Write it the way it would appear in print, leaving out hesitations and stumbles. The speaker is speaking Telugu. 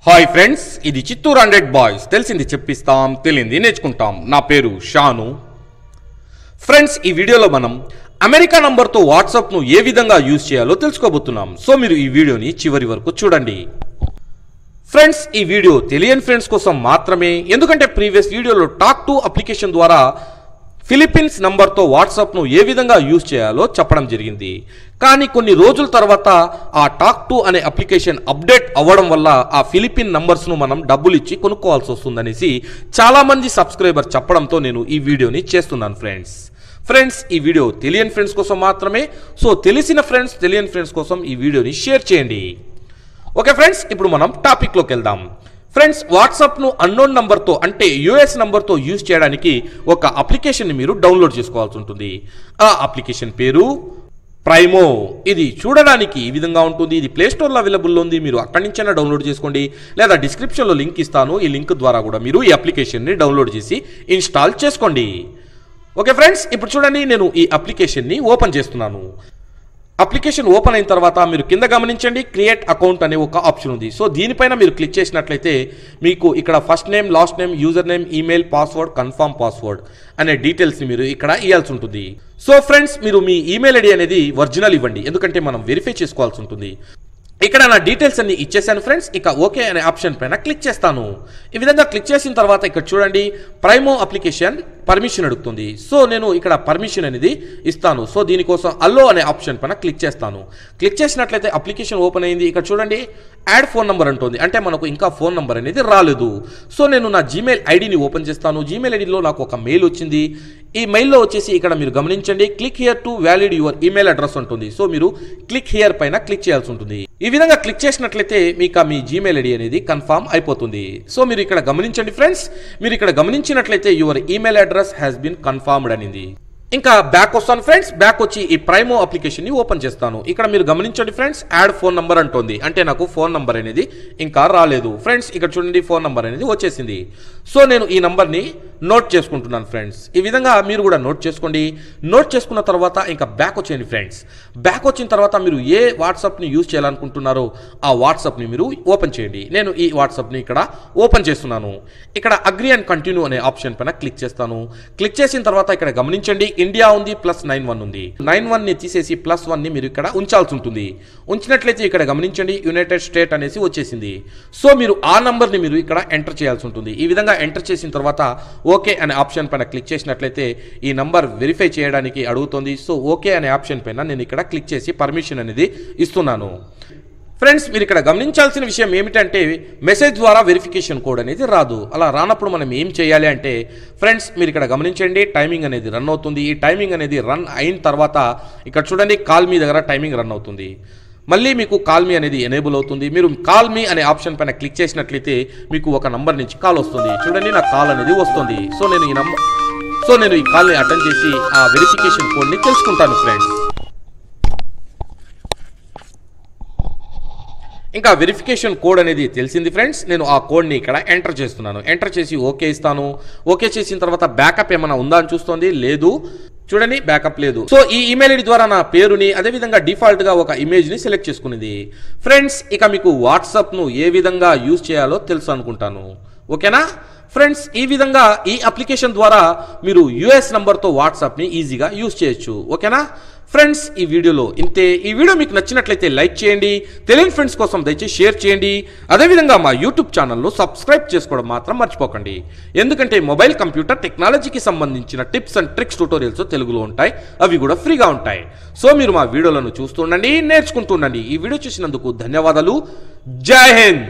హాయ్ ఫ్రెండ్స్, ఇది చిత్తూరు 100 బాయ్స్. తెలిసింది చెప్పిస్తాం, తెలియంది నేర్చుకుంటాం. నా పేరు షాను. ఫ్రెండ్స్, ఈ వీడియోలో మనం అమెరికా నంబర్తో వాట్సాప్ను ఏ విధంగా యూజ్ చేయాలో తెలుసుకోబోతున్నాం. సో మీరు ఈ వీడియోని చివరి వరకు చూడండి. ఫ్రెండ్స్, ఈ వీడియో తెలియని ఫ్రెండ్స్ కోసం మాత్రమే, ఎందుకంటే ప్రీవియస్ వీడియోలో టాక్ టు అప్లికేషన్ ద్వారా ఫిలిప్పీన్స్ నంబర్తో వాట్సాప్ను ఏ విధంగా యూజ్ చేయాలో చెప్పడం జరిగింది. కానీ కొన్ని రోజుల తర్వాత ఆ టాక్ టు అనే అప్లికేషన్ అప్డేట్ అవ్వడం వల్ల ఆ ఫిలిప్పీన్ నంబర్స్ను మనం డబ్బులు ఇచ్చి కొనుక్కోవాల్సి వస్తుందనేసి చాలామంది సబ్స్క్రైబర్ చెప్పడంతో నేను ఈ వీడియోని చేస్తున్నాను ఫ్రెండ్స్, ఈ వీడియో తెలియని ఫ్రెండ్స్ కోసం మాత్రమే. సో తెలిసిన ఫ్రెండ్స్, తెలియని ఫ్రెండ్స్ కోసం ఈ వీడియోని షేర్ చేయండి. ఓకే ఫ్రెండ్స్, ఇప్పుడు మనం టాపిక్లోకి వెళ్దాం. ఫ్రెండ్స్, వాట్సాప్ను అన్నోన్ నంబర్తో అంటే యూఎస్ నంబర్తో యూజ్ చేయడానికి ఒక అప్లికేషన్ని మీరు డౌన్లోడ్ చేసుకోవాల్సి ఉంటుంది. ఆ అప్లికేషన్ పేరు ప్రైమో. ఇది చూడడానికి ఈ విధంగా ఉంటుంది. ఇది ప్లేస్టోర్లో అవైలబుల్లో ఉంది. మీరు అక్కడి నుంచైనా డౌన్లోడ్ చేసుకోండి, లేదా డిస్క్రిప్షన్లో లింక్ ఇస్తాను. ఈ లింక్ ద్వారా కూడా మీరు ఈ అప్లికేషన్ని డౌన్లోడ్ చేసి ఇన్స్టాల్ చేసుకోండి. ఓకే ఫ్రెండ్స్, ఇప్పుడు చూడండి, నేను ఈ అప్లికేషన్ని ఓపెన్ చేస్తున్నాను. అప్లికేషన్ ఓపెన్ అయిన తర్వాత మీరు కింద గమనించండి, క్రియేట్ అకౌంట్ అనే ఒక ఆప్షన్ ఉంది. సో దీనిపైన మీరు క్లిక్ చేసినట్లయితే మీకు ఇక్కడ first name, last name, user name, email, password, confirm password అనే డీటెయిల్స్ని మీరు ఇక్కడ ఇవ్వాల్సి ఉంటుంది. సో ఫ్రెండ్స్, మీరు మీ ఈమెయిల్ ఐడి అనేది ఒరిజినల్ ఇవ్వండి, ఎందుకంటే మనం వెరిఫై చేసుకోవాల్సి ఉంటుంది. ఇక్కడ నా డీటెయిల్స్ అన్ని ఇచ్చేసాను ఫ్రెండ్స్. ఇక ఓకే అనే ఆప్షన్ పైన క్లిక్ చేస్తాను. ఈ విధంగా క్లిక్ చేసిన తర్వాత ఇక్కడ చూడండి, ప్రైమో అప్లికేషన్ పర్మిషన్ అడుగుతుంది. సో నేను ఇక్కడ పర్మిషన్ అనేది ఇస్తాను. సో దీనికోసం అల్లో అనే ఆప్షన్ పైన క్లిక్ చేస్తాను. క్లిక్ చేసినట్లయితే అప్లికేషన్ ఓపెన్ అయింది. ఇక్కడ చూడండి, యాడ్ ఫోన్ నంబర్ అంటుంది, అంటే మనకు ఇంకా ఫోన్ నంబర్ అనేది రాలేదు. సో నేను నా జీమెయిల్ ఐడిని ఓపెన్ చేస్తాను. జీమెయిల్ ఐడిలో నాకు ఒక మెయిల్ వచ్చింది. ఈ మెయిల్లో వచ్చేసి ఇక్కడ మీరు గమనించండి, click here to valid your email address ఉంటుంది. సో మీరు క్లిక్ హియర్ పైన క్లిక్ చేయాల్సి ఉంటుంది. ఈ విధంగా క్లిక్ చేసినట్లయితే మీకు మీ జీమెయిల్ ఐడి అనేది కన్ఫర్మ్ అయిపోతుంది. సో మీరు ఇక్కడ గమనించండి ఫ్రెండ్స్, మీరు ఇక్కడ గమనించినట్లయితే your email address has been confirmed అనింది. ఇంకా బ్యాక్ వస్తాను ఫ్రెండ్స్. బ్యాక్ వచ్చి ఈ ప్రైమో అప్లికేషన్ని ఓపెన్ చేస్తాను. ఇక్కడ మీరు గమనించండి ఫ్రెండ్స్, యాడ్ ఫోన్ నంబర్ అంటుంది, అంటే నాకు ఫోన్ నంబర్ అనేది ఇంకా రాలేదు. ఫ్రెండ్స్, ఇక్కడ చూడండి, ఫోన్ నంబర్ అనేది వచ్చేసింది. సో నేను ఈ నంబర్ని నోట్ చేసుకుంటున్నాను ఫ్రెండ్స్. ఈ విధంగా మీరు కూడా నోట్ చేసుకోండి. నోట్ చేసుకున్న తర్వాత ఇంకా బ్యాక్ వచ్చేయండి ఫ్రెండ్స్. బ్యాక్ వచ్చిన తర్వాత మీరు ఏ వాట్సాప్ని యూజ్ చేయాలనుకుంటున్నారో ఆ వాట్సాప్ని మీరు ఓపెన్ చేయండి. నేను ఈ వాట్సాప్ని ఇక్కడ ఓపెన్ చేస్తున్నాను. ఇక్కడ అగ్రీ అండ్ కంటిన్యూ అనే ఆప్షన్ పైన క్లిక్ చేస్తాను. క్లిక్ చేసిన తర్వాత ఇక్కడ గమనించండి, ఇండియా ఉంది, +91 ఉంది. 91 ని తీసేసి +1 ని మీరు ఇక్కడ ఉంచాల్సి ఉంటుంది. ఉంచినట్లయితే ఇక్కడ గమనించండి, యునైటెడ్ స్టేట్ అనేసి వచ్చేసింది. సో మీరు ఆ నంబర్ని మీరు ఇక్కడ ఎంటర్ చేయాల్సి ఉంటుంది. ఈ విధంగా ఎంటర్ చేసిన తర్వాత ఓకే అనే ఆప్షన్ పైన క్లిక్ చేసినట్లయితే ఈ నంబర్ వెరిఫై చేయడానికి అడుగుతుంది. సో ఓకే అనే ఆప్షన్ పైన నేను ఇక్కడ క్లిక్ చేసి పర్మిషన్ అనేది ఇస్తున్నాను. ఫ్రెండ్స్, మీరు ఇక్కడ గమనించాల్సిన విషయం ఏమిటంటే, మెసేజ్ ద్వారా వెరిఫికేషన్ కోడ్ అనేది రాదు. అలా రానప్పుడు మనం ఏం చేయాలి అంటే ఫ్రెండ్స్, మీరు ఇక్కడ గమనించండి, టైమింగ్ అనేది రన్ అవుతుంది. ఈ టైమింగ్ అనేది రన్ అయిన తర్వాత ఇక్కడ చూడండి, కాల్ మీ దగ్గర టైమింగ్ రన్ అవుతుంది. మళ్ళీ మీకు కాల్ మీ అనేది ఎనేబుల్ అవుతుంది. మీరు కాల్ మీ అనే ఆప్షన్ పైన క్లిక్ చేసినట్లయితే మీకు ఒక నంబర్ నుంచి కాల్ వస్తుంది. చూడండి, నా కాల్ అనేది వస్తుంది. సో నేను ఈ కాల్ని అటెండ్ చేసి ఆ వెరిఫికేషన్ కోడ్ని తెలుసుకుంటాను ఫ్రెండ్స్. ఇంకా వెరిఫికేషన్ కోడ్ అనేది తెలిసింది ఫ్రెండ్స్. నేను ఆ కోడ్ని ఇక్కడ ఎంటర్ చేస్తున్నాను. ఎంటర్ చేసి ఓకే ఇస్తాను. ఓకే చేసిన తర్వాత బ్యాకప్ ఏమైనా ఉందా అని చూస్తుంది. లేదు, చూడండి, బ్యాకప్ లేదు. సో ఈ ఈమెయిల్ ఐడి ద్వారా నా పేరుని, అదేవిధంగా డిఫాల్ట్గా ఒక ఇమేజ్ని సెలెక్ట్ చేసుకునేది. ఫ్రెండ్స్, ఇక మీకు వాట్సాప్ను ఏ విధంగా యూజ్ చేయాలో తెలుసు అనుకుంటాను. ఓకేనా ఫ్రెండ్స్, ఈ విధంగా ఈ అప్లికేషన్ ద్వారా మీరు యూఎస్ నంబర్తో వాట్సాప్ని ఈజీగా యూజ్ చేయొచ్చు. ఓకేనా ఫ్రెండ్స్, ఈ వీడియోలో ఇంతే. ఈ వీడియో మీకు నచ్చినట్లయితే లైక్ చేయండి. తెలియని ఫ్రెండ్స్ కోసం దయచేసి షేర్ చేయండి. అదేవిధంగా మా యూట్యూబ్ ఛానల్ను సబ్స్క్రైబ్ చేసుకోవడం మాత్రం మర్చిపోకండి, ఎందుకంటే మొబైల్ కంప్యూటర్ టెక్నాలజీకి సంబంధించిన టిప్స్ అండ్ ట్రిక్స్ ట్యూటోరియల్స్ తెలుగులో ఉంటాయి. అవి కూడా ఫ్రీగా ఉంటాయి. సో మీరు మా వీడియోలను చూస్తుండండి, నేర్చుకుంటుండండి. ఈ వీడియో చూసినందుకు ధన్యవాదాలు. జై హింద్.